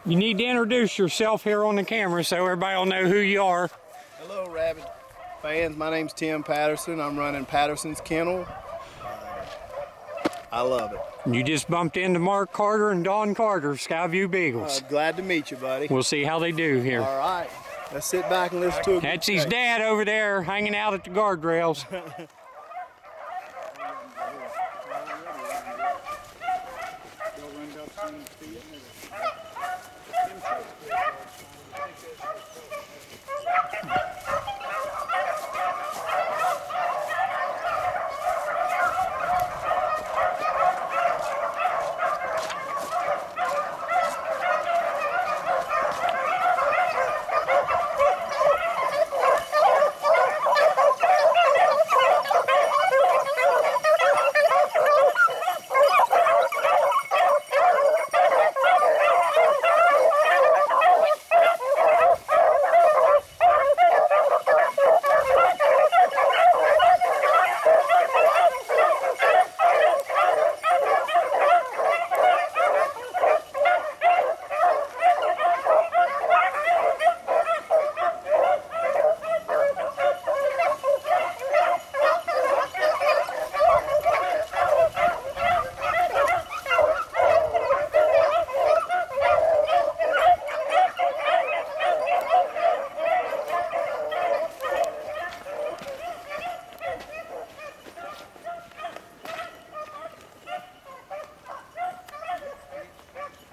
You need to introduce yourself here on the camera so everybody will know who you are. Hello, rabbit fans. My name's Tim Patterson. I'm running Patterson's Kennel. I love it. You just bumped into Mark Carter and Don Carter, Skyview Beagles. Glad to meet you, buddy. We'll see how they do here. All right. Let's sit back and listen to it. That's his dad over there hanging out at the guardrails.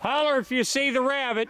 Holler if you see the rabbit.